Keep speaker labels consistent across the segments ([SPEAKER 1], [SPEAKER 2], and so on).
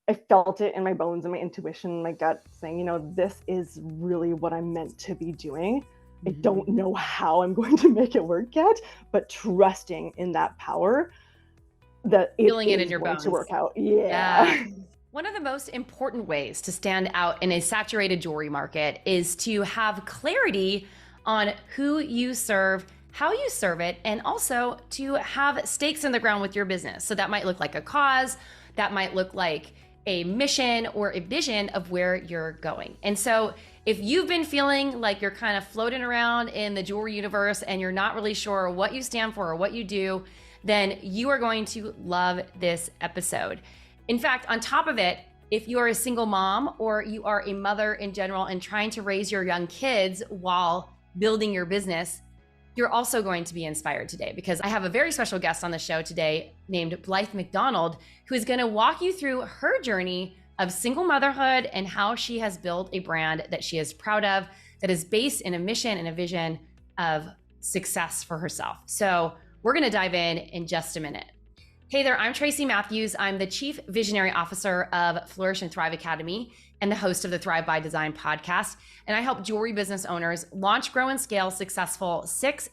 [SPEAKER 1] I felt it in my bones and my intuition, my gut saying, this is really what I'm meant to be doing. I don't know how I'm going to make it work yet, but trusting in that power that it
[SPEAKER 2] Feeling it in
[SPEAKER 1] is
[SPEAKER 2] your
[SPEAKER 1] going to
[SPEAKER 2] bones.
[SPEAKER 1] work out.
[SPEAKER 2] Yeah.
[SPEAKER 1] Yeah.
[SPEAKER 2] One of the most important ways to stand out in a saturated jewelry market is to have clarity on who you serve, how you serve it, and also to have stakes in the ground with your business. So that might look like a cause, that might look like a mission or a vision of where you're going. And so if you've been feeling like you're kind of floating around in the jewelry universe and you're not really sure what you stand for or what you do, then you are going to love this episode. In fact, on top of it, if you are a single mom or you are a mother in general and trying to raise your young kids while building your business, you're also going to be inspired today because I have a very special guest on the show today named Blythe MacDonald, who is going to walk you through her journey of single motherhood and how she has built a brand that she is proud of, that is based in a mission and a vision of success for herself. So we're going to dive in just a minute. Hey there, I'm Tracy Matthews. I'm the Chief Visionary Officer of Flourish and Thrive Academy and the host of the Thrive by Design podcast. And I help jewelry business owners launch, grow, and scale successful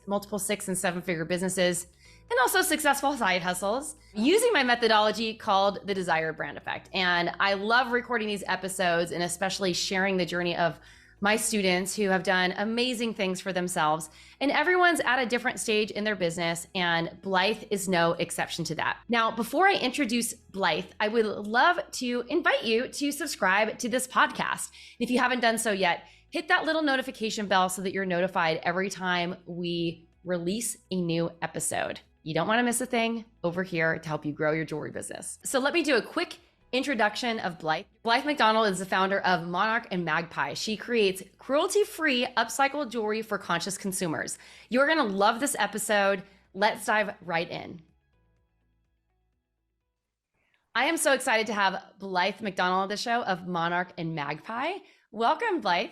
[SPEAKER 2] multiple six and seven figure businesses, and also successful side hustles using my methodology called the Desired Brand Effect. And I love recording these episodes and especially sharing the journey of my students who have done amazing things for themselves. And everyone's at a different stage in their business, and Blythe is no exception to that. Now, before I introduce Blythe, I would love to invite you to subscribe to this podcast. If you haven't done so yet, hit that little notification bell so that you're notified every time we release a new episode. You don't want to miss a thing over here to help you grow your jewelry business. So let me do a quick introduction of Blythe. Blythe MacDonald is the founder of Monarch and Magpie. She creates cruelty-free upcycled jewelry for conscious consumers. You're going to love this episode. Let's dive right in. I am so excited to have Blythe MacDonald on the show of Monarch and Magpie. Welcome, Blythe.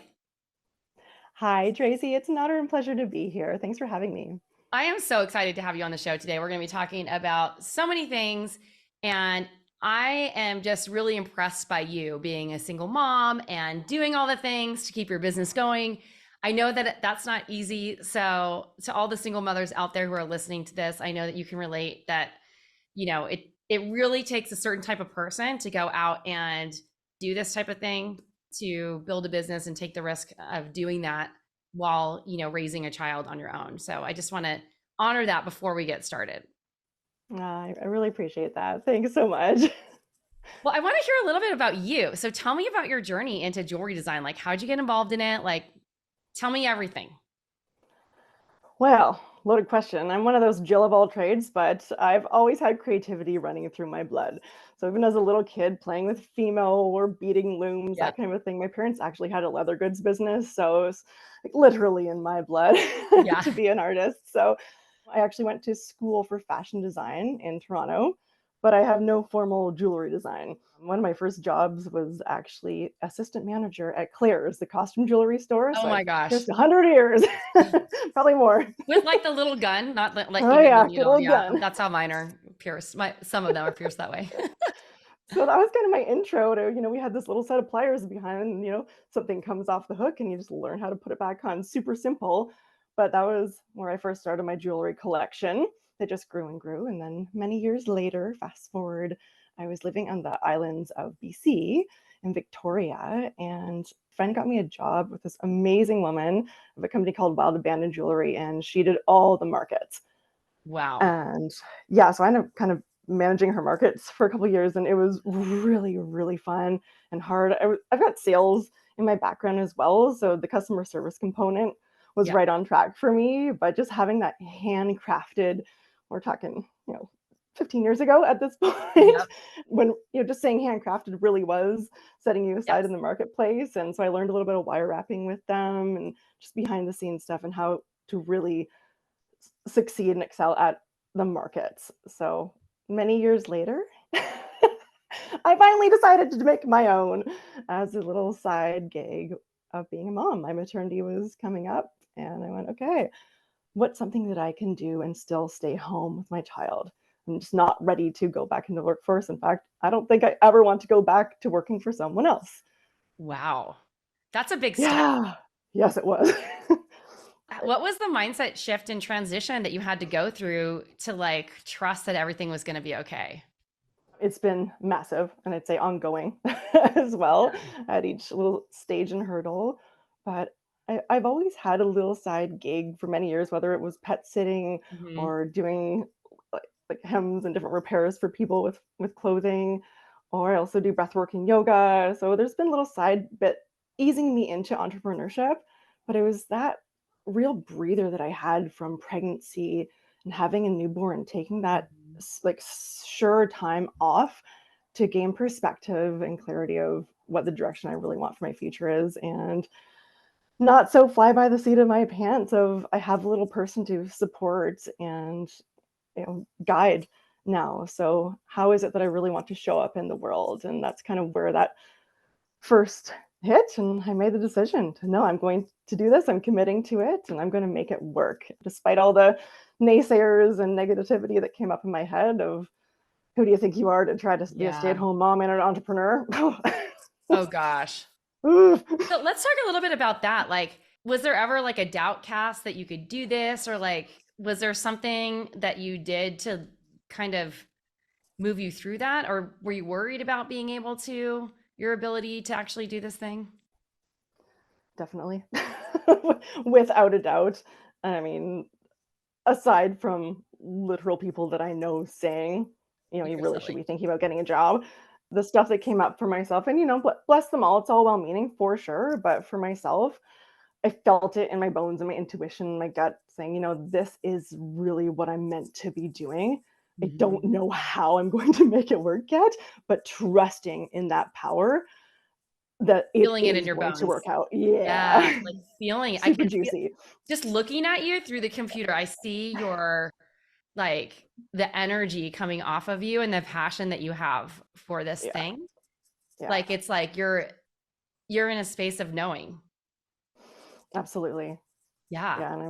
[SPEAKER 1] Hi, Tracy. It's an honor and pleasure to be here. Thanks for having me.
[SPEAKER 2] I am so excited to have you on the show today. We're going to be talking about so many things, and I am just really impressed by you being a single mom and doing all the things to keep your business going. I know that that's not easy. So to all the single mothers out there who are listening to this, I know that you can relate that, it really takes a certain type of person to go out and do this type of thing, to build a business and take the risk of doing that while, raising a child on your own. So I just want to honor that before we get started.
[SPEAKER 1] I really appreciate that. Thanks so much.
[SPEAKER 2] Well, I want to hear a little bit about you. So tell me about your journey into jewelry design. Like, how'd you get involved in it? Like, tell me everything.
[SPEAKER 1] Well, loaded question. I'm one of those Jill of all trades, but I've always had creativity running through my blood. So even as a little kid playing with Fimo or beading looms,
[SPEAKER 2] Yeah.
[SPEAKER 1] that kind of a thing, my parents actually had a leather goods business. So it was like literally in my blood
[SPEAKER 2] Yeah.
[SPEAKER 1] to be an artist. So I actually went to school for fashion design in Toronto, but I have no formal jewelry design. One of my first jobs was actually assistant manager at Claire's, the costume jewelry store.
[SPEAKER 2] Oh
[SPEAKER 1] So
[SPEAKER 2] my
[SPEAKER 1] I've
[SPEAKER 2] gosh.
[SPEAKER 1] just 100 years, probably more.
[SPEAKER 2] With like the little gun, not like
[SPEAKER 1] Oh
[SPEAKER 2] even
[SPEAKER 1] yeah,
[SPEAKER 2] the
[SPEAKER 1] good
[SPEAKER 2] needle.
[SPEAKER 1] old
[SPEAKER 2] Yeah.
[SPEAKER 1] gun.
[SPEAKER 2] That's how mine are pierced. Some of them are pierced that way.
[SPEAKER 1] So that was kind of my intro to, we had this little set of pliers behind, and, something comes off the hook and you just learn how to put it back on. Super simple. But that was where I first started my jewelry collection. It just grew and grew. And then many years later, fast forward, I was living on the islands of BC in Victoria, and a friend got me a job with this amazing woman of a company called Wild Abandoned Jewelry, and she did all the markets.
[SPEAKER 2] Wow.
[SPEAKER 1] And yeah, so I ended up kind of managing her markets for a couple of years, and it was really, really fun and hard. I've got sales in my background as well, so the customer service component was
[SPEAKER 2] Yeah.
[SPEAKER 1] right on track for me. But just having that handcrafted, we're talking, 15 years ago at this point,
[SPEAKER 2] Yep.
[SPEAKER 1] when just saying handcrafted really was setting you aside
[SPEAKER 2] Yes.
[SPEAKER 1] in the marketplace. And so I learned a little bit of wire wrapping with them and just behind the scenes stuff and how to really succeed and excel at the markets. So many years later, I finally decided to make my own as a little side gig of being a mom. My maternity was coming up, and I went, okay, what's something that I can do and still stay home with my child? I'm just not ready to go back into the workforce. In fact, I don't think I ever want to go back to working for someone else.
[SPEAKER 2] Wow. That's a big step.
[SPEAKER 1] Yeah. Yes, it was.
[SPEAKER 2] What was the mindset shift and transition that you had to go through to like trust that everything was going to be okay?
[SPEAKER 1] It's been massive, and I'd say ongoing as well at each little stage and hurdle. But I've always had a little side gig for many years, whether it was pet sitting
[SPEAKER 2] Hmm.
[SPEAKER 1] or doing like hems and different repairs for people with clothing, or I also do breathwork and yoga. So there's been a little side bit easing me into entrepreneurship, but it was that real breather that I had from pregnancy and having a newborn, taking that like sure time off to gain perspective and clarity of what the direction I really want for my future is, and not so fly by the seat of my pants of I have a little person to support and guide now. So how is it that I really want to show up in the world? And that's kind of where that first hit, and I made the decision to no, I'm going to do this. I'm committing to it, and I'm going to make it work, despite all the naysayers and negativity that came up in my head of who do you think you are to try to be a
[SPEAKER 2] Yeah.
[SPEAKER 1] stay-at-home mom and an entrepreneur?
[SPEAKER 2] Oh gosh. So let's talk a little bit about that. Like, was there ever like a doubt cast that you could do this, or like, was there something that you did to kind of move you through that, or were you worried about being able to your ability to actually do this thing?
[SPEAKER 1] Definitely. Without a doubt. I mean, aside from literal people that I know saying, you
[SPEAKER 2] You're
[SPEAKER 1] really should
[SPEAKER 2] silly.
[SPEAKER 1] be thinking about getting a job. The stuff that came up for myself, and bless them all, it's all well meaning for sure. But for myself, I felt it in my bones and my intuition, my gut saying, this is really what I'm meant to be doing. I don't
[SPEAKER 2] Mhm.
[SPEAKER 1] know how I'm going to make it work yet, but trusting in that power that it
[SPEAKER 2] Feeling it in
[SPEAKER 1] is
[SPEAKER 2] your
[SPEAKER 1] going to
[SPEAKER 2] bones.
[SPEAKER 1] work out.
[SPEAKER 2] Yeah,
[SPEAKER 1] Yeah.
[SPEAKER 2] like feeling I
[SPEAKER 1] Super
[SPEAKER 2] can feel
[SPEAKER 1] juicy.
[SPEAKER 2] just looking at you through the computer, I see your like the energy coming off of you and the passion that you have for this
[SPEAKER 1] Yeah.
[SPEAKER 2] thing.
[SPEAKER 1] Yeah.
[SPEAKER 2] Like it's like you're in a space of knowing.
[SPEAKER 1] Absolutely.
[SPEAKER 2] Yeah.
[SPEAKER 1] Yeah. And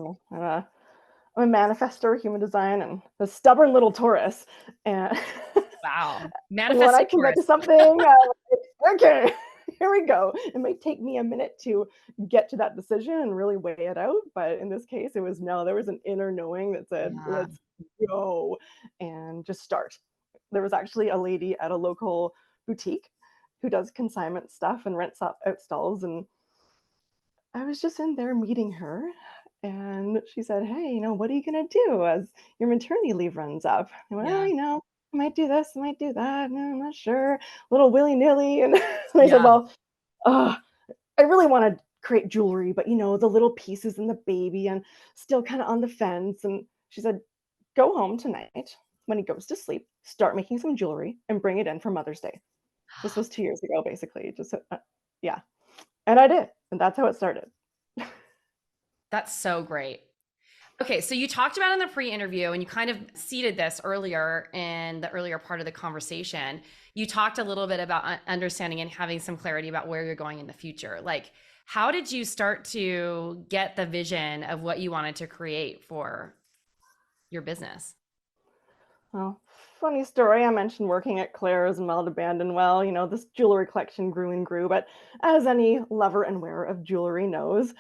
[SPEAKER 1] I'm a manifestor, human design, and a stubborn little Taurus. And
[SPEAKER 2] Wow.
[SPEAKER 1] when I
[SPEAKER 2] Manifesting
[SPEAKER 1] commit
[SPEAKER 2] Taurus.
[SPEAKER 1] to something, okay, here we go. It might take me a minute to get to that decision and really weigh it out. But in this case, it was no, there was an inner knowing that said,
[SPEAKER 2] Yeah.
[SPEAKER 1] let's go and just start. There was actually a lady at a local boutique who does consignment stuff and rents out stalls. And I was just in there meeting her, and she said, "Hey, what are you gonna do as your maternity leave runs up?" I went, "Oh,
[SPEAKER 2] Yeah.
[SPEAKER 1] I might do this, I might do that. No, I'm not sure. A little willy nilly." And I said,
[SPEAKER 2] Yeah.
[SPEAKER 1] "Well, uh, I really want to create jewelry, but the little pieces and the baby, and still kind of on the fence." And she said, "Go home tonight when he goes to sleep, start making some jewelry, and bring it in for Mother's Day." This was 2 years ago, basically. Just yeah, and I did, and that's how it started.
[SPEAKER 2] That's so great. Okay, so you talked about in the pre-interview, and you kind of seeded this earlier in the earlier part of the conversation. You talked a little bit about understanding and having some clarity about where you're going in the future. Like, how did you start to get the vision of what you wanted to create for your business?
[SPEAKER 1] Well, funny story. I mentioned working at Claire's and Meld Abandon. Well, this jewelry collection grew and grew, but as any lover and wearer of jewelry knows,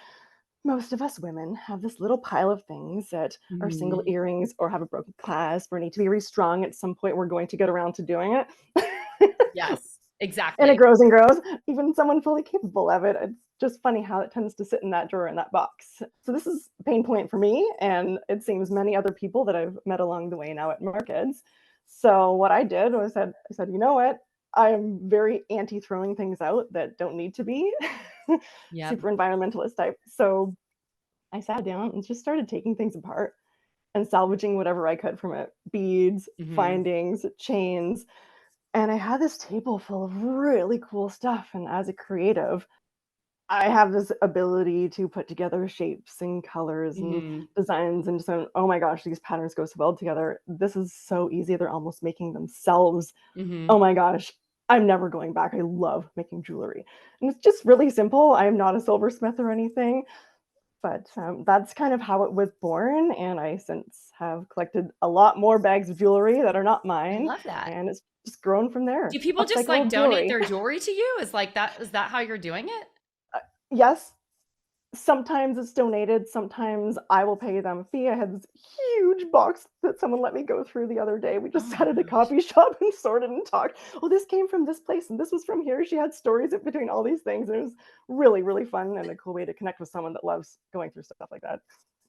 [SPEAKER 1] most of us women have this little pile of things that are single
[SPEAKER 2] Mhm.
[SPEAKER 1] earrings or have a broken clasp or need to be restrung. At some point, we're going to get around to doing it.
[SPEAKER 2] Yes,
[SPEAKER 1] And it
[SPEAKER 2] exactly.
[SPEAKER 1] grows and grows, even someone fully capable of it. It's just funny how it tends to sit in that drawer in that box. So this is a pain point for me, and it seems many other people that I've met along the way now at markets. So what I did was I said, you know what? I am very anti throwing things out that don't need to be.
[SPEAKER 2] Yep.
[SPEAKER 1] Super environmentalist type. So I sat down and just started taking things apart and salvaging whatever I could from it. Beads,
[SPEAKER 2] Hmm.
[SPEAKER 1] findings, chains, and I had this table full of really cool stuff. And as a creative, I have this ability to put together shapes and colors and
[SPEAKER 2] Hmm.
[SPEAKER 1] designs and just, oh my gosh, these patterns go so well together. This is so easy. They're almost making themselves. Oh
[SPEAKER 2] Hmm.
[SPEAKER 1] my gosh, I'm never going back. I love making jewelry. And it's just really simple. I am not a silversmith or anything. But that's kind of how it was born. And I since have collected a lot more bags of jewelry that are not
[SPEAKER 2] I
[SPEAKER 1] mine.
[SPEAKER 2] love that.
[SPEAKER 1] And it's just grown from there.
[SPEAKER 2] Do people just like
[SPEAKER 1] Upcycled
[SPEAKER 2] donate
[SPEAKER 1] jewelry.
[SPEAKER 2] their jewelry to you? Is that how you're doing it?
[SPEAKER 1] Yes, sometimes it's donated, sometimes I will pay them a fee. I had this huge box that someone let me go through the other day. We
[SPEAKER 2] Oh
[SPEAKER 1] just
[SPEAKER 2] my
[SPEAKER 1] sat at a
[SPEAKER 2] gosh.
[SPEAKER 1] coffee shop and sorted and talked. "Oh, this came from this place and this was from here." She had stories in between all these things, and it was really, really fun and a cool way to connect with someone that loves going through stuff like that.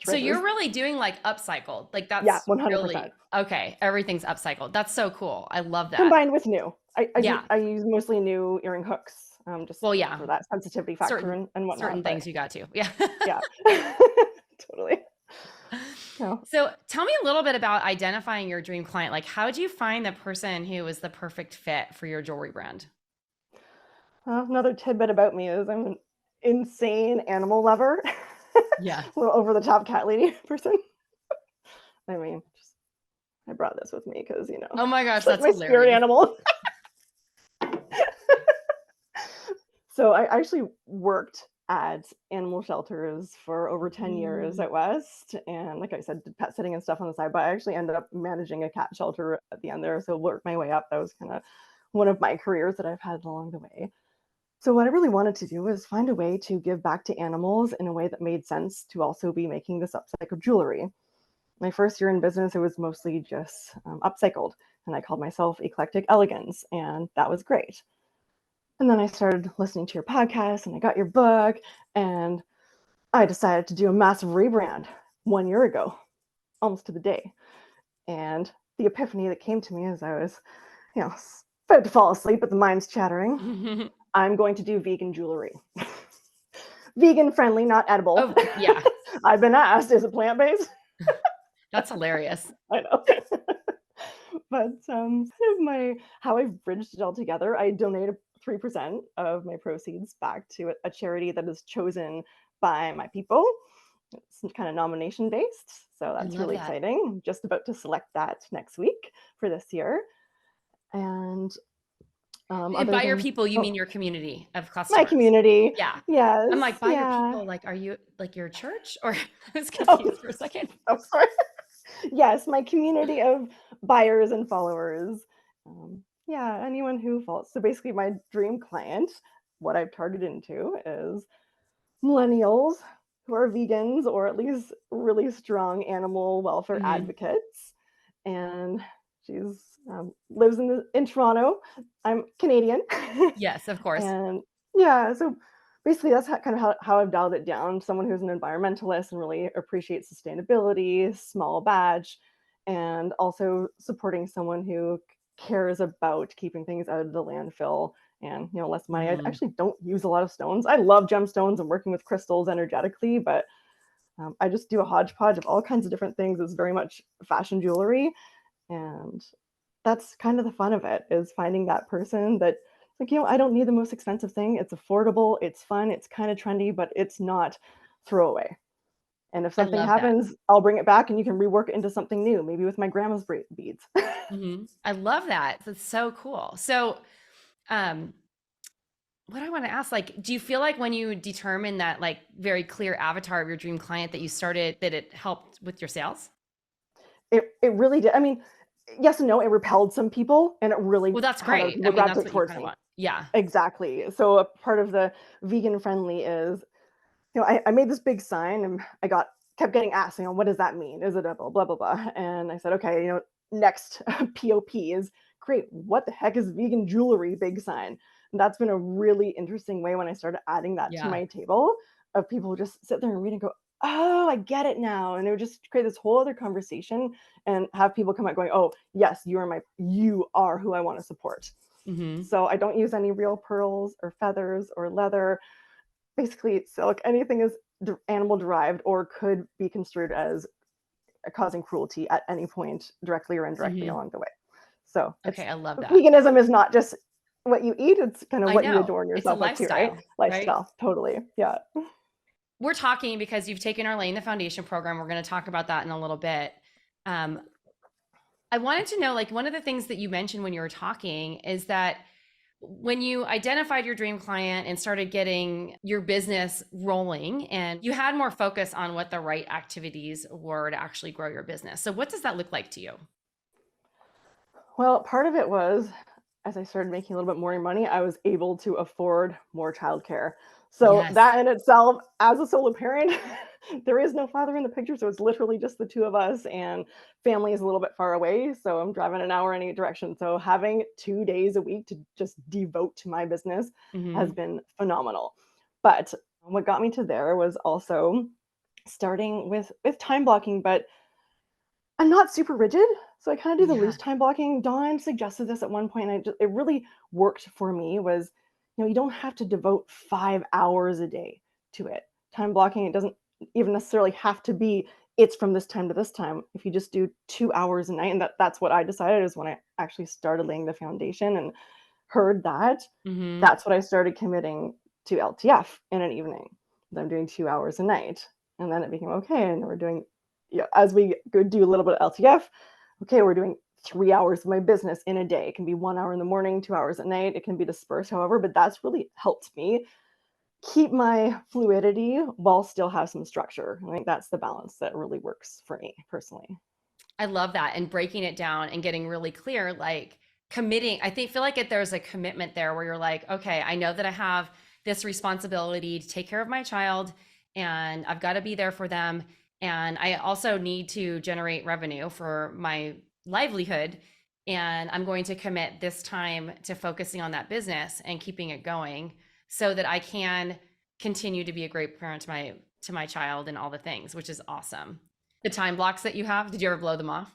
[SPEAKER 2] So
[SPEAKER 1] Treasures.
[SPEAKER 2] you're really doing like upcycled. Like
[SPEAKER 1] Yeah,
[SPEAKER 2] that's really
[SPEAKER 1] 100%.
[SPEAKER 2] okay. Everything's upcycled. That's so cool. I love that.
[SPEAKER 1] Combined with new.
[SPEAKER 2] Yeah.
[SPEAKER 1] I use mostly new earring hooks, just
[SPEAKER 2] Well, yeah.
[SPEAKER 1] for that sensitivity factor
[SPEAKER 2] Certain
[SPEAKER 1] and whatnot,
[SPEAKER 2] certain
[SPEAKER 1] but
[SPEAKER 2] things you got to. Yeah.
[SPEAKER 1] yeah. Totally. No.
[SPEAKER 2] So tell me a little bit about identifying your dream client. Like, how do you find the person who is the perfect fit for your jewelry brand?
[SPEAKER 1] Another tidbit about me is I'm an insane animal lover.
[SPEAKER 2] Yeah.
[SPEAKER 1] Little over the top cat lady person. I mean, just I brought this with me because
[SPEAKER 2] Oh my gosh,
[SPEAKER 1] it's like
[SPEAKER 2] that's
[SPEAKER 1] my spirit
[SPEAKER 2] hilarious.
[SPEAKER 1] animal. So I actually worked at animal shelters for over 10 years
[SPEAKER 2] Mm,
[SPEAKER 1] at West. And like I said, did pet sitting and stuff on the side, but I actually ended up managing a cat shelter at the end there. So worked my way up. That was kind of one of my careers that I've had along the way. So what I really wanted to do was find a way to give back to animals in a way that made sense to also be making this upcycled jewelry. My first year in business, it was mostly just upcycled, and I called myself Eclectic Elegance, and that was great. And then I started listening to your podcast, and I got your book, and I decided to do a massive rebrand 1 year ago, almost to the day. And the epiphany that came to me as I was, you know, about to fall asleep, but the mind's chattering.
[SPEAKER 2] oh,
[SPEAKER 1] I'm going to do vegan jewelry. Vegan friendly, not edible.
[SPEAKER 2] yeah.
[SPEAKER 1] I've been asked, is it plant based?
[SPEAKER 2] That's hilarious.
[SPEAKER 1] I know. But kind of my how I've bridged it all together, I donated 3% of my proceeds back to a charity that is chosen by my people. It's kind of nomination based, so
[SPEAKER 2] I
[SPEAKER 1] that's
[SPEAKER 2] love
[SPEAKER 1] really
[SPEAKER 2] that.
[SPEAKER 1] exciting. I'm just about to select that next week for this year. And
[SPEAKER 2] And
[SPEAKER 1] other
[SPEAKER 2] by your
[SPEAKER 1] than
[SPEAKER 2] people, you
[SPEAKER 1] oh,
[SPEAKER 2] mean your community of
[SPEAKER 1] my
[SPEAKER 2] customers.
[SPEAKER 1] community,
[SPEAKER 2] Yeah. I'm
[SPEAKER 1] yes,
[SPEAKER 2] like, by your
[SPEAKER 1] yeah.
[SPEAKER 2] people, like, are you like your church? Or I was
[SPEAKER 1] Oh,
[SPEAKER 2] confused for a second.
[SPEAKER 1] I'm sorry. Yes, my community of buyers and followers. Yeah, anyone who falls. So basically, my dream client, what I've targeted into is millennials who are vegans or at least really strong animal welfare
[SPEAKER 2] Mhm.
[SPEAKER 1] advocates. And she's lives in Toronto. I'm Canadian,
[SPEAKER 2] Yes, of course.
[SPEAKER 1] and yeah, so basically that's kind of how I've dialed it down. Someone who's an environmentalist and really appreciates sustainability, small batch, and also supporting someone who cares about keeping things out of the landfill and less money. I
[SPEAKER 2] Mm.
[SPEAKER 1] actually don't use a lot of stones. I love gemstones and working with crystals energetically, but I just do a hodgepodge of all kinds of different things. It's very much fashion jewelry, and that's kind of the fun of it, is finding that person that like, I don't need the most expensive thing. It's affordable, it's fun, it's kind of trendy, but it's not throwaway. And if
[SPEAKER 2] I
[SPEAKER 1] something
[SPEAKER 2] love that.
[SPEAKER 1] happens, I'll bring it back and you can rework it into something new, maybe with my grandma's beads.
[SPEAKER 2] I love that. That's so cool. So, um, what I want to ask, like, do you feel like when you determine that like very clear avatar of your dream client that you started, that it helped with your sales?
[SPEAKER 1] It really did. I mean, yes and no, it repelled some people and it really
[SPEAKER 2] Well, that's
[SPEAKER 1] had other
[SPEAKER 2] great. I
[SPEAKER 1] people
[SPEAKER 2] mean, that's
[SPEAKER 1] gravitate
[SPEAKER 2] what you
[SPEAKER 1] towards
[SPEAKER 2] kind of
[SPEAKER 1] me.
[SPEAKER 2] want. Yeah.
[SPEAKER 1] Exactly. So a part of the vegan friendly is, I made this big sign and I kept getting asked, what does that mean? Is it a blah blah blah? And I said, okay, next POP is great. What the heck is vegan jewelry? Big sign. And that's been a really interesting way when I started adding that to
[SPEAKER 2] Yeah.
[SPEAKER 1] my table of people who just sit there and read and go, oh, I get it now. And it would just create this whole other conversation and have people come out going, oh, yes, you are who I want to support.
[SPEAKER 2] Hmm.
[SPEAKER 1] So I don't use any real pearls or feathers or leather. Basically, silk. Anything is animal derived or could be construed as causing cruelty at any point, directly or indirectly
[SPEAKER 2] Hmm.
[SPEAKER 1] along the way. So
[SPEAKER 2] Okay.
[SPEAKER 1] it's
[SPEAKER 2] I love that.
[SPEAKER 1] veganism is not just what you eat; it's kind of
[SPEAKER 2] I
[SPEAKER 1] what you
[SPEAKER 2] know
[SPEAKER 1] adorn
[SPEAKER 2] it's a
[SPEAKER 1] yourself up to, right?
[SPEAKER 2] lifestyle, right?
[SPEAKER 1] Lifestyle, totally. Yeah.
[SPEAKER 2] We're talking because you've taken our Laying the Foundation program. We're going to talk about that in a little bit. Um, I wanted to know, like, one of the things that you mentioned when you were talking is that When you identified your dream client and started getting your business rolling, and you had more focus on what the right activities were to actually grow your business. So what does that look like to you?
[SPEAKER 1] Well, part of it was as I started making a little bit more money, I was able to afford more childcare. So
[SPEAKER 2] Yes.
[SPEAKER 1] that in itself, as a solo parent, there is no father in the picture. So it's literally just the two of us, and family is a little bit far away. So I'm driving an hour in any direction. So having 2 days a week to just devote to my business has
[SPEAKER 2] Hmm.
[SPEAKER 1] been phenomenal. But what got me to there was also starting with time blocking, but I'm not super rigid, so I kinda do the
[SPEAKER 2] Yeah.
[SPEAKER 1] loose time blocking. Dawn suggested this at one point, and it really worked for me was, you don't have to devote 5 hours a day to it. Time blocking, it doesn't even necessarily have to be, it's from this time to this time. If you just do 2 hours a night, and that's what I decided is when I actually started laying the foundation and heard that,
[SPEAKER 2] Hmm.
[SPEAKER 1] that's what I started committing to LTF in an evening. I'm doing 2 hours a night, and then it became, okay, and we're doing, as we go do a little bit of LTF, okay, we're doing 3 hours of my business in a day. It can be 1 hour in the morning, 2 hours at night. It can be dispersed, however, but that's really helped me keep my fluidity while still have some structure. I think that's the balance that really works for me personally.
[SPEAKER 2] I love that. And breaking it down and getting really clear, like committing. I think feel like there's a commitment there where you're like, okay, I know that I have this responsibility to take care of my child, and I've got to be there for them. And I also need to generate revenue for my livelihood. And I'm going to commit this time to focusing on that business and keeping it going so that I can continue to be a great parent to my child and all the things, which is awesome. The time blocks that you have, did you ever blow them off?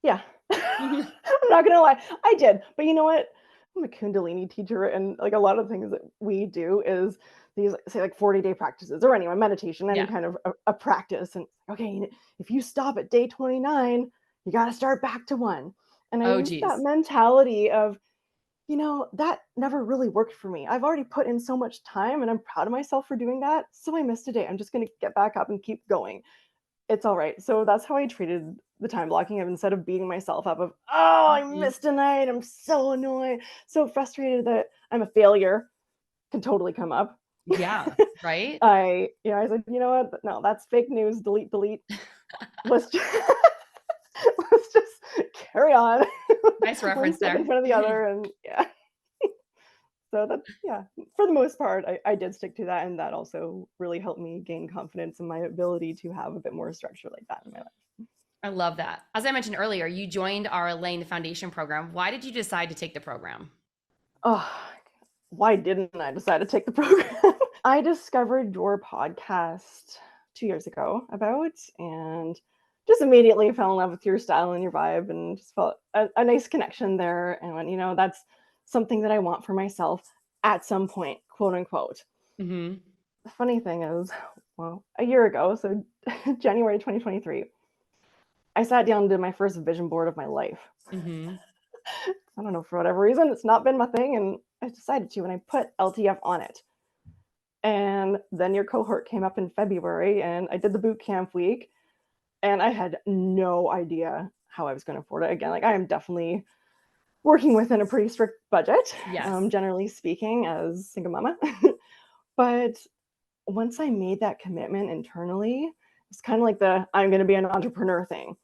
[SPEAKER 1] Yeah.
[SPEAKER 2] Mhm.
[SPEAKER 1] I'm not gonna lie, I did, but you know what? I'm a Kundalini teacher, and, like, a lot of things that we do is these, say, like, 40-day practices or anyway, meditation, any
[SPEAKER 2] Yeah.
[SPEAKER 1] kind of a practice, and, okay, if you stop at day 29, you gotta start back to 1, and I
[SPEAKER 2] Oh,
[SPEAKER 1] used that
[SPEAKER 2] geez.
[SPEAKER 1] mentality of, that never really worked for me. I've already put in so much time, and I'm proud of myself for doing that, so I missed a day. I'm just gonna get back up and keep going. It's all right. So that's how I treated the time blocking of, instead of beating myself up of, "Oh, I
[SPEAKER 2] Mhm.
[SPEAKER 1] missed a night. I'm so annoyed, so frustrated that I'm a failure," can totally come up.
[SPEAKER 2] Yeah, right?
[SPEAKER 1] I said, "You know what? No, that's fake news. Delete, delete. Let's just let's just carry on,
[SPEAKER 2] Nice
[SPEAKER 1] one
[SPEAKER 2] reference
[SPEAKER 1] step in
[SPEAKER 2] there.
[SPEAKER 1] front of the other," and yeah. So that, yeah, for the most part, I did stick to that, and that also really helped me gain confidence in my ability to have a bit more structure like that in my life.
[SPEAKER 2] I love that. As I mentioned earlier, you joined our Laying the Foundation program. Why did you decide to take the program?
[SPEAKER 1] Oh, why didn't I decide to take the program? I discovered your podcast 2 years ago about, and just immediately fell in love with your style and your vibe, and just felt a nice connection there, and went, "That's something that I want for myself at some point," quote unquote.
[SPEAKER 2] Mhm.
[SPEAKER 1] The funny thing is, well, a year ago, so January 2023, I sat down and did my first vision board of my life.
[SPEAKER 2] Mhm.
[SPEAKER 1] I don't know, for whatever reason, it's not been my thing, and I decided to, and I put LTF on it. And then your cohort came up in February, and I did the boot camp week, and I had no idea how I was going to afford it. Again, like, I am definitely working within a pretty strict budget,
[SPEAKER 2] Yes.
[SPEAKER 1] generally speaking, as single mama. But once I made that commitment internally, it's kind of like the I'm going to be an entrepreneur thing.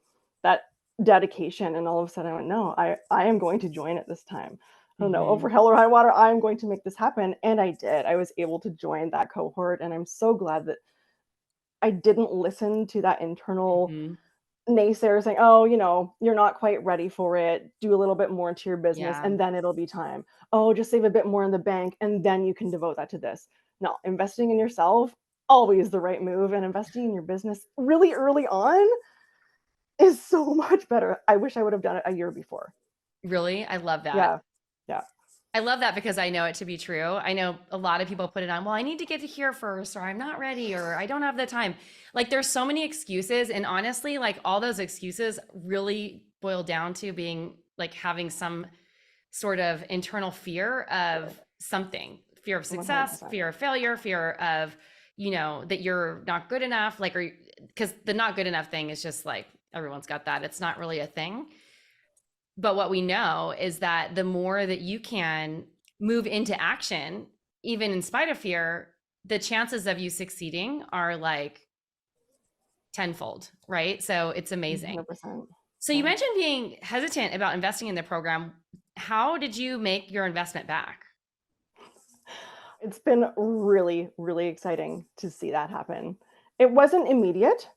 [SPEAKER 1] That dedication, and all of a sudden I went, no, I am going to join it this time. I don't know, over
[SPEAKER 2] Mhm.
[SPEAKER 1] hell or high water, I'm going to make this happen. And I did. I was able to join that cohort, and I'm so glad that I didn't listen to that internal
[SPEAKER 2] Mhm.
[SPEAKER 1] naysayer saying, "Oh, you're not quite ready for it. Do a little bit more into your business,
[SPEAKER 2] Yeah.
[SPEAKER 1] and then it'll be time. Oh, just save a bit more in the bank, and then you can devote that to this." No, investing in yourself, always the right move, and investing in your business really early on is so much better. I wish I would have done it a year before.
[SPEAKER 2] Really? I love that.
[SPEAKER 1] Yeah, yeah.
[SPEAKER 2] I love that because I know it to be true. I know a lot of people put it on, well, I need to get to here first, or I'm not ready, or I don't have the time. Like there's so many excuses. And honestly, like all those excuses really boil down to being like having some sort of internal fear of something, fear of success,
[SPEAKER 1] 100%.
[SPEAKER 2] fear of failure, fear of, that you're not good enough. Like, because the not good enough thing is just like everyone's got that. It's not really a thing. But what we know is that the more that you can move into action, even in spite of fear, the chances of you succeeding are like tenfold, right? So it's amazing.
[SPEAKER 1] 100%.
[SPEAKER 2] So you
[SPEAKER 1] Yeah.
[SPEAKER 2] mentioned being hesitant about investing in the program. How did you make your investment back?
[SPEAKER 1] It's been really, really exciting to see that happen. It wasn't immediate.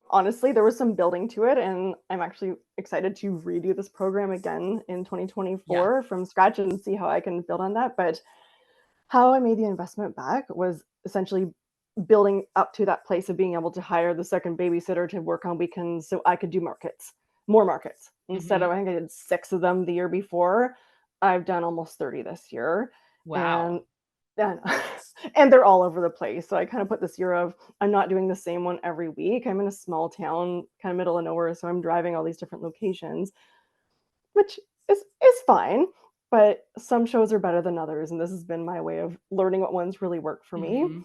[SPEAKER 1] Honestly, there was some building to it, and I'm actually excited to redo this program again in
[SPEAKER 2] Yeah.
[SPEAKER 1] 2024 from scratch and see how I can build on that. But how I made the investment back was essentially building up to that place of being able to hire the second babysitter to work on weekends so I could do markets, more markets. Instead of,
[SPEAKER 2] Hmm.
[SPEAKER 1] I think I did 6 of them the year before, I've done almost 30 this year.
[SPEAKER 2] Wow.
[SPEAKER 1] And then and they're all over the place. So I kind of put this year of I'm not doing the same one every week. I'm in a small town, kind of middle of nowhere, so I'm driving all these different locations, which is fine. But some shows are better than others, and this has been my way of learning what ones really work for me.
[SPEAKER 2] Hmm.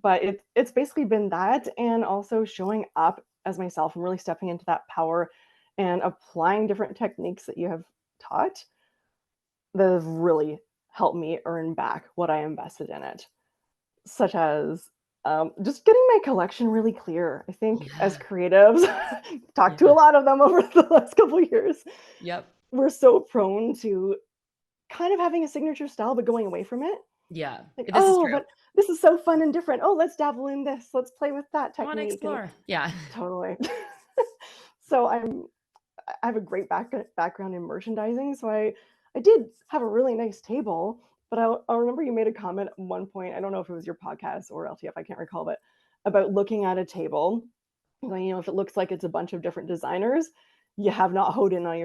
[SPEAKER 1] But it's basically been that, and also showing up as myself and really stepping into that power and applying different techniques that you have taught that have really helped me earn back what I invested in it, such as just getting my collection really clear. I think as
[SPEAKER 2] Yeah.
[SPEAKER 1] creatives, talked to a
[SPEAKER 2] Yeah.
[SPEAKER 1] lot of them over the last couple of years,
[SPEAKER 2] Yep.
[SPEAKER 1] we're so prone to kind of having a signature style, but going away from it.
[SPEAKER 2] Yeah.
[SPEAKER 1] Like,
[SPEAKER 2] This is
[SPEAKER 1] oh,
[SPEAKER 2] true.
[SPEAKER 1] but this is so fun and different. Oh, let's dabble in this. Let's play with that
[SPEAKER 2] I want to
[SPEAKER 1] technique. And
[SPEAKER 2] explore. Yeah.
[SPEAKER 1] totally. So I have a great background in merchandising. So I did have a really nice table, but I remember you made a comment at one point. I don't know if it was your podcast or LTF, I can't recall, but about looking at a table, going, if it looks like it's a bunch of different designers, you have not honed in on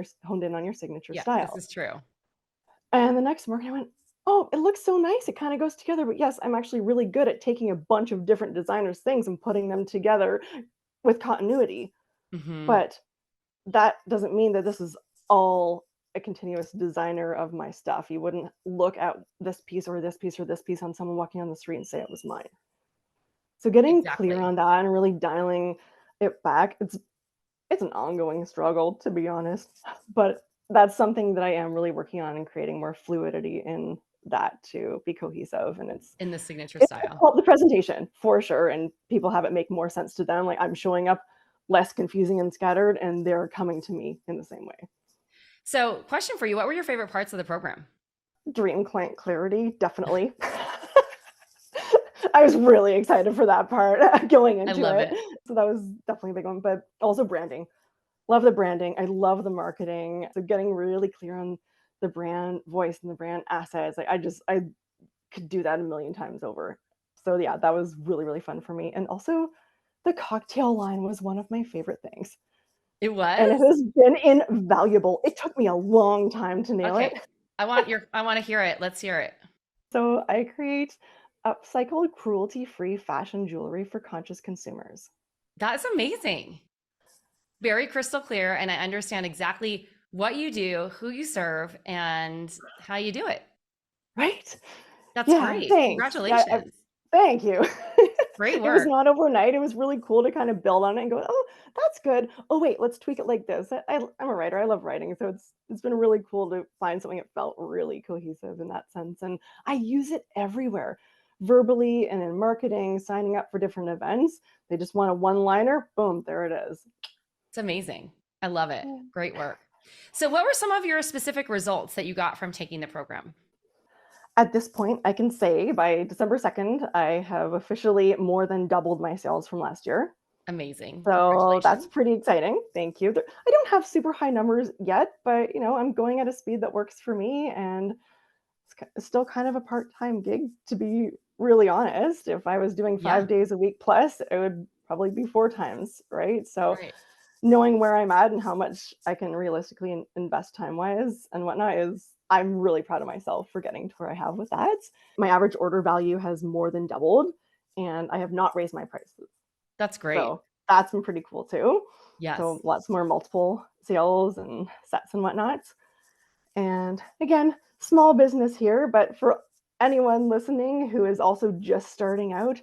[SPEAKER 1] your signature
[SPEAKER 2] Yeah. This
[SPEAKER 1] style.
[SPEAKER 2] is true.
[SPEAKER 1] And the next morning I went, oh, it looks so nice. It kind of goes together. But yes, I'm actually really good at taking a bunch of different designers' things and putting them together with continuity.
[SPEAKER 2] Hmm.
[SPEAKER 1] But that doesn't mean that this is all a continuous designer of my stuff. You wouldn't look at this piece or this piece or this piece on someone walking on the street and say it was mine. So getting clear
[SPEAKER 2] Exactly.
[SPEAKER 1] on that and really dialing it back, it's an ongoing struggle, to be honest. But that's something that I am really working on and creating more fluidity in that to be cohesive. And
[SPEAKER 2] In the signature
[SPEAKER 1] it's
[SPEAKER 2] style.
[SPEAKER 1] helped the presentation for sure. And people have it make more sense to them. Like I'm showing up less confusing and scattered, and they're coming to me in the same way.
[SPEAKER 2] So, question for you: what were your favorite parts of the program?
[SPEAKER 1] Dream client clarity, definitely. I was really excited for that part going
[SPEAKER 2] I
[SPEAKER 1] into
[SPEAKER 2] love
[SPEAKER 1] it.
[SPEAKER 2] it.
[SPEAKER 1] So that was definitely a big one. But also branding. Love the branding. I love the marketing. So getting really clear on the brand voice and the brand assets. Like I could do that a million times over. So yeah, that was really, really fun for me. And also the cocktail line was one of my favorite things.
[SPEAKER 2] It
[SPEAKER 1] And it
[SPEAKER 2] was?
[SPEAKER 1] has been invaluable. It took me a long time to nail it.
[SPEAKER 2] Okay. I want to hear it. Let's hear it.
[SPEAKER 1] So I create upcycled cruelty-free fashion jewelry for conscious consumers.
[SPEAKER 2] That's amazing. Very crystal clear, and I understand exactly what you do, who you serve, and how you do it.
[SPEAKER 1] Right?
[SPEAKER 2] That's
[SPEAKER 1] Yeah,
[SPEAKER 2] great.
[SPEAKER 1] thanks. Yeah,
[SPEAKER 2] Congratulations.
[SPEAKER 1] thank you.
[SPEAKER 2] Great
[SPEAKER 1] It was
[SPEAKER 2] work.
[SPEAKER 1] not overnight. It was really cool to kind of build on it and go, "Oh, that's good. Oh, wait, let's tweak it like this." I'm a writer. I love writing, so it's been really cool to find something that felt really cohesive in that sense. And I use it everywhere, verbally and in marketing, signing up for different events. They just want a one-liner. Boom, there it is.
[SPEAKER 2] It's amazing. I love it.
[SPEAKER 1] Yeah.
[SPEAKER 2] Great work. So, what were some of your specific results that you got from taking the program?
[SPEAKER 1] At this point, I can say by December 2nd, I have officially more than doubled my sales from last year.
[SPEAKER 2] Amazing.
[SPEAKER 1] So that's
[SPEAKER 2] Congratulations.
[SPEAKER 1] pretty exciting. Thank you. I don't have super high numbers yet, but I'm going at a speed that works for me, and it's still kind of a part-time gig, to be really honest. If I was doing
[SPEAKER 2] Yeah.
[SPEAKER 1] 5 days a week plus, it would probably be 4 times, right? So
[SPEAKER 2] Right.
[SPEAKER 1] knowing where I'm at and how much I can realistically invest time-wise and whatnot is I'm really proud of myself for getting to where I have with that. My average order value has more than doubled, and I have not raised my prices.
[SPEAKER 2] That's great.
[SPEAKER 1] So that's been pretty cool too. So
[SPEAKER 2] Yes.
[SPEAKER 1] lots more multiple sales and sets and whatnot. And again, small business here, but for anyone listening who is also just starting out,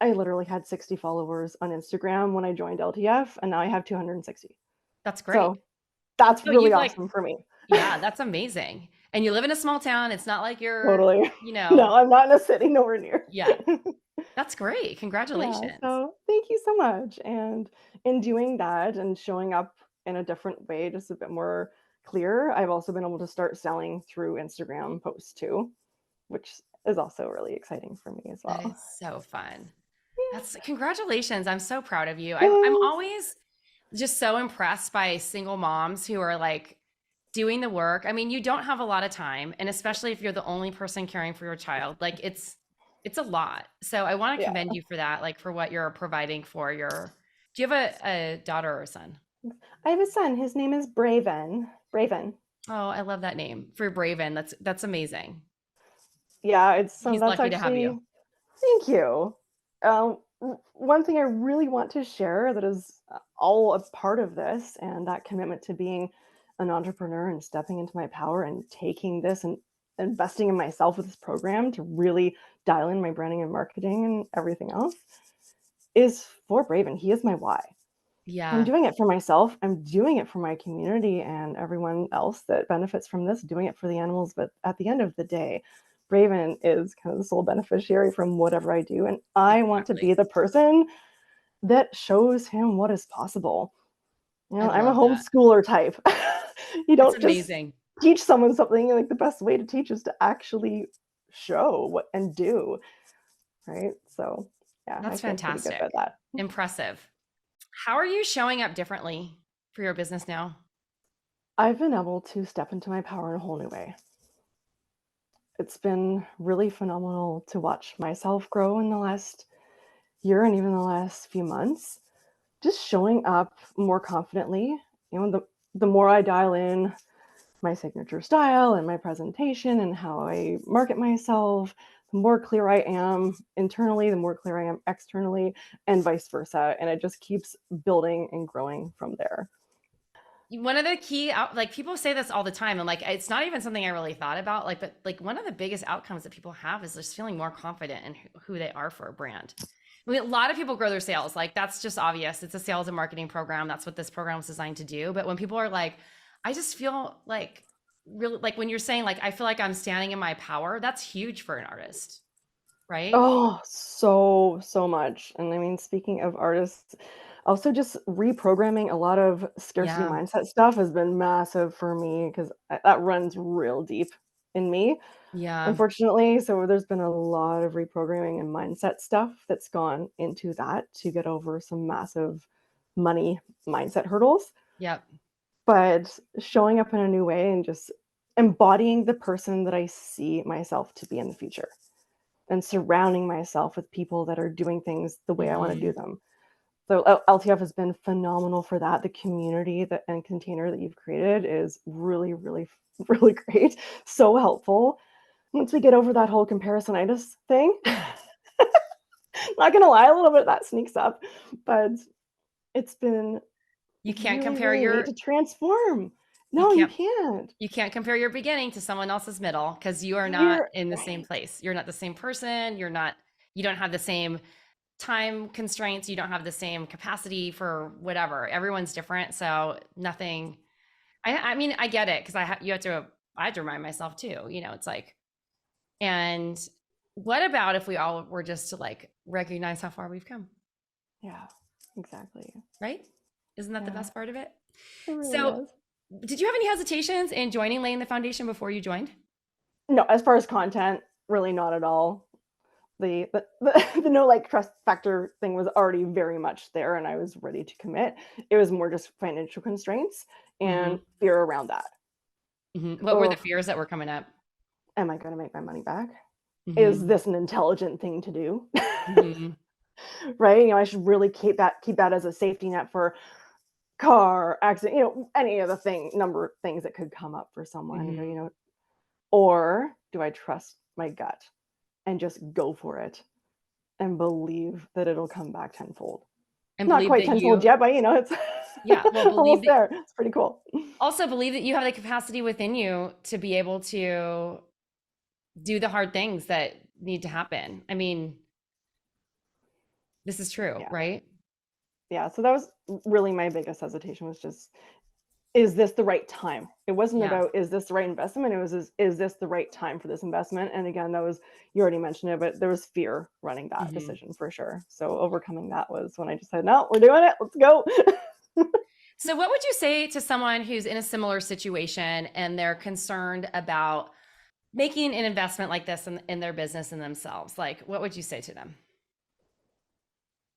[SPEAKER 1] I literally had 60 followers on Instagram when I joined LTF, and now I have 260.
[SPEAKER 2] That's great.
[SPEAKER 1] So that's
[SPEAKER 2] So
[SPEAKER 1] really
[SPEAKER 2] you've like,
[SPEAKER 1] awesome for me.
[SPEAKER 2] yeah, that's amazing. And you live in a small town. It's not like you're,
[SPEAKER 1] Totally.
[SPEAKER 2] you
[SPEAKER 1] No,
[SPEAKER 2] know,
[SPEAKER 1] I'm not in a city, nowhere near.
[SPEAKER 2] yeah, that's great.
[SPEAKER 1] Yeah,
[SPEAKER 2] Congratulations.
[SPEAKER 1] so thank you so much, and in doing that and showing up in a different way, just a bit more clear, I've also been able to start selling through Instagram posts too, which is also really exciting for me as
[SPEAKER 2] That
[SPEAKER 1] well.
[SPEAKER 2] is so fun.
[SPEAKER 1] Yeah,
[SPEAKER 2] That's congratulations. I'm so proud of you. I'm
[SPEAKER 1] thanks.
[SPEAKER 2] always just so impressed by single moms who are like doing the work. I mean, you don't have a lot of time, and especially if you're the only person caring for your child, like it's a lot. So I want to
[SPEAKER 1] Yeah,
[SPEAKER 2] commend you for that, like for what you're providing for your. Do you have a daughter or a son?
[SPEAKER 1] I have a son, his name is Braven. Braven.
[SPEAKER 2] Oh, I love that name for Braven. That's amazing.
[SPEAKER 1] Yeah, it's
[SPEAKER 2] He's
[SPEAKER 1] that's
[SPEAKER 2] lucky to have you.
[SPEAKER 1] actually thank you. One thing I really want to share that is all a part of this and that commitment to being an entrepreneur and stepping into my power and taking this and investing in myself with this program to really dial in my branding and marketing and everything else is for Braven. He is my why. I'm
[SPEAKER 2] Yeah.
[SPEAKER 1] doing it for myself. I'm doing it for my community and everyone else that benefits from this, doing it for the animals. But at the end of the day, Braven is kind of the sole beneficiary from whatever I do. And I want to be
[SPEAKER 2] Exactly.
[SPEAKER 1] the person that shows him what is possible. You
[SPEAKER 2] I
[SPEAKER 1] know, I'm a
[SPEAKER 2] love that.
[SPEAKER 1] homeschooler type. You
[SPEAKER 2] That's
[SPEAKER 1] don't just
[SPEAKER 2] amazing.
[SPEAKER 1] teach someone something, like the best way to teach is to actually show what and do, right? So yeah, I
[SPEAKER 2] That's
[SPEAKER 1] feel pretty good
[SPEAKER 2] fantastic.
[SPEAKER 1] about that.
[SPEAKER 2] Impressive. How are you showing up differently for your business now?
[SPEAKER 1] I've been able to step into my power in a whole new way. It's been really phenomenal to watch myself grow in the last year and even the last few months. Just showing up more confidently. You know, the more I dial in my signature style and my presentation and how I market myself, the more clear I am internally, the more clear I am externally, and vice versa. And it just keeps building and growing from there.
[SPEAKER 2] One of the key out like people say this all the time, and like it's not even something I really thought about. Like, but like one of the biggest outcomes that people have is just feeling more confident in who they are for a brand. I mean, a lot of people grow their sales. Like that's just obvious. It's a sales and marketing program. That's what this program was designed to do. But when people are like, I just feel like really like when you're saying like I feel like I'm standing in my power, that's huge for an artist, right?
[SPEAKER 1] Oh, so much. And I mean, speaking of artists, also just reprogramming a lot of scarcity
[SPEAKER 2] Yeah.
[SPEAKER 1] mindset stuff has been massive for me because that runs real deep in me,
[SPEAKER 2] Yeah.
[SPEAKER 1] unfortunately. So there's been a lot of reprogramming and mindset stuff that's gone into that to get over some massive money mindset hurdles.
[SPEAKER 2] Yep.
[SPEAKER 1] But showing up in a new way and just embodying the person that I see myself to be in the future and surrounding myself with people that are doing things the way I want to do
[SPEAKER 2] Mhm.
[SPEAKER 1] them. So LTF has been phenomenal for that. The community that and container that you've created is really, really, really great. So helpful. Once we get over that whole comparisonitis thing, not gonna lie, a little bit of that sneaks up, but it's been
[SPEAKER 2] You can't
[SPEAKER 1] really,
[SPEAKER 2] compare
[SPEAKER 1] really neat
[SPEAKER 2] your
[SPEAKER 1] to transform.
[SPEAKER 2] you
[SPEAKER 1] No, you
[SPEAKER 2] can't
[SPEAKER 1] can't.
[SPEAKER 2] you can't compare your beginning to someone else's middle because you are not
[SPEAKER 1] You're
[SPEAKER 2] in the same
[SPEAKER 1] right.
[SPEAKER 2] place. You're not the same person. You don't have the same time constraints. You don't have the same capacity for whatever. Everyone's different. So nothing, I mean, I get it because I have to remind myself too, it's like, and what about if we all were just to like recognize how far we've come,
[SPEAKER 1] Yeah, exactly.
[SPEAKER 2] right? Isn't that the
[SPEAKER 1] Yeah,
[SPEAKER 2] best part of it?
[SPEAKER 1] it really
[SPEAKER 2] So
[SPEAKER 1] is.
[SPEAKER 2] did you have any hesitations in joining laying the foundation before you joined?
[SPEAKER 1] No, as far as content, really not at all. The no like trust factor thing was already very much there and I was ready to commit. It was more just financial constraints and
[SPEAKER 2] Hmm.
[SPEAKER 1] fear around that.
[SPEAKER 2] Hmm. What were the
[SPEAKER 1] Oh,
[SPEAKER 2] fears that were coming up?
[SPEAKER 1] am I going to make my money back? Is
[SPEAKER 2] Hmm.
[SPEAKER 1] this an intelligent thing to do?
[SPEAKER 2] Hmm.
[SPEAKER 1] Right? I should really keep that as a safety net for car accident, any of the number of things that could come up for someone,
[SPEAKER 2] Hmm.
[SPEAKER 1] or do I trust my gut and just go for it and believe that it'll come back tenfold?
[SPEAKER 2] And
[SPEAKER 1] Not
[SPEAKER 2] believe
[SPEAKER 1] quite
[SPEAKER 2] that
[SPEAKER 1] tenfold
[SPEAKER 2] you,
[SPEAKER 1] yet, but it's
[SPEAKER 2] yeah, well, believe
[SPEAKER 1] almost
[SPEAKER 2] that,
[SPEAKER 1] there. It's pretty cool.
[SPEAKER 2] also believe that you have the capacity within you to be able to do the hard things that need to happen. I mean, this is true,
[SPEAKER 1] Yeah.
[SPEAKER 2] right?
[SPEAKER 1] Yeah. So that was really my biggest hesitation was just is this the right time? It wasn't
[SPEAKER 2] Yeah.
[SPEAKER 1] about, is this the right investment? It was, is this the right time for this investment? And again, that was, you already mentioned it, but there was fear running that decision for sure. So overcoming that was when I just said, no, we're doing it. Let's go.
[SPEAKER 2] So what would you say to someone who's in a similar situation and they're concerned about making an investment like this in their business and themselves? Like, what would you say to them?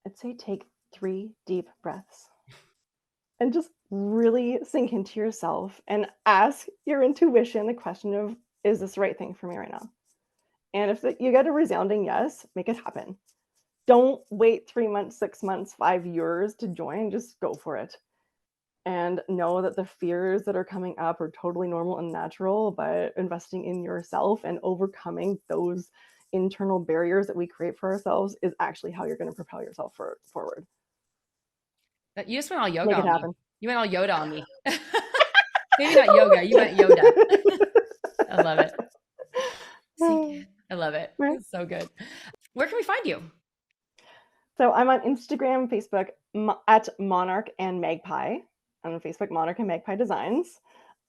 [SPEAKER 1] I'd say take 3 deep breaths and just really sink into yourself and ask your intuition the question of, is this the right thing for me right now? And if you get a resounding yes, make it happen. Don't wait 3 months, 6 months, 5 years to join. Just go for it. And know that the fears that are coming up are totally normal and natural, but investing in yourself and overcoming those internal barriers that we create for ourselves is actually how you're going to propel yourself forward.
[SPEAKER 2] You just went all yoga
[SPEAKER 1] Make it
[SPEAKER 2] on me.
[SPEAKER 1] happen.
[SPEAKER 2] You went all Yoda on me. Maybe not yoga. You went Yoda. I love it. I love it. It's so good. Where can we find you?
[SPEAKER 1] So I'm on Instagram, Facebook at Monarch and Magpie. On Facebook, Monarch and Magpie Designs.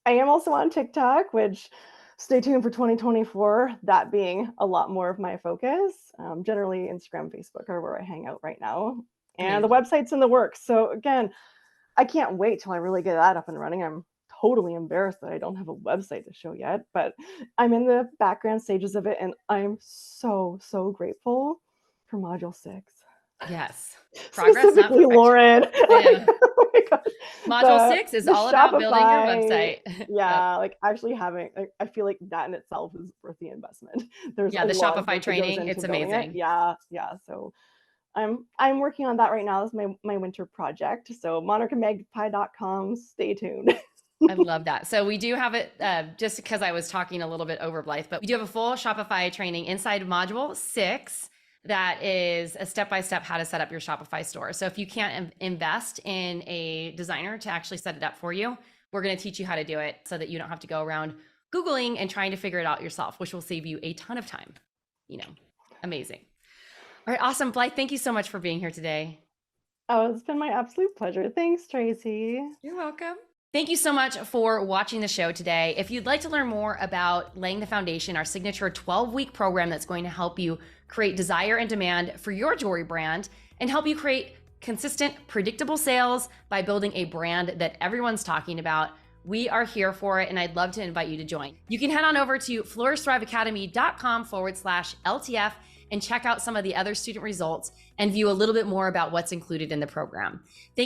[SPEAKER 1] I am also on TikTok, which stay tuned for 2024, that being a lot more of my focus. Generally, Instagram, Facebook are where I hang out right now. And the website's in the works. So again, I can't wait till I really get that up and running. I'm totally embarrassed that I don't have a website to show yet, but I'm in the background stages of it, and I'm so, so grateful for Module 6.
[SPEAKER 2] Yes. Progress,
[SPEAKER 1] specifically
[SPEAKER 2] not
[SPEAKER 1] Lauren.
[SPEAKER 2] Yeah.
[SPEAKER 1] Oh my God.
[SPEAKER 2] Module 6 is all about building your website.
[SPEAKER 1] Yeah, like actually having, I feel like that in itself is worth the investment. There's
[SPEAKER 2] the Shopify training, it's amazing.
[SPEAKER 1] Yeah. So I'm working on that right now. This is my winter project. So monarchandmagpie.com. Stay tuned.
[SPEAKER 2] I love that. So we do have it, just because I was talking a little bit over Blythe, but we do have a full Shopify training inside Module 6 that is a step-by-step how to set up your Shopify store. So if you can't invest in a designer to actually set it up for you, we're going to teach you how to do it so that you don't have to go around Googling and trying to figure it out yourself, which will save you a ton of time. Amazing. All right, awesome. Blythe, thank you so much for being here today.
[SPEAKER 1] Oh, it's been my absolute pleasure. Thanks, Tracy.
[SPEAKER 2] You're welcome. Thank you so much for watching the show today. If you'd like to learn more about Laying the Foundation, our signature 12-week program that's going to help you create desire and demand for your jewelry brand and help you create consistent, predictable sales by building a brand that everyone's talking about, we are here for it, and I'd love to invite you to join. You can head on over to flourishthriveacademy.com/LTF and check out some of the other student results and view a little bit more about what's included in the program. Thank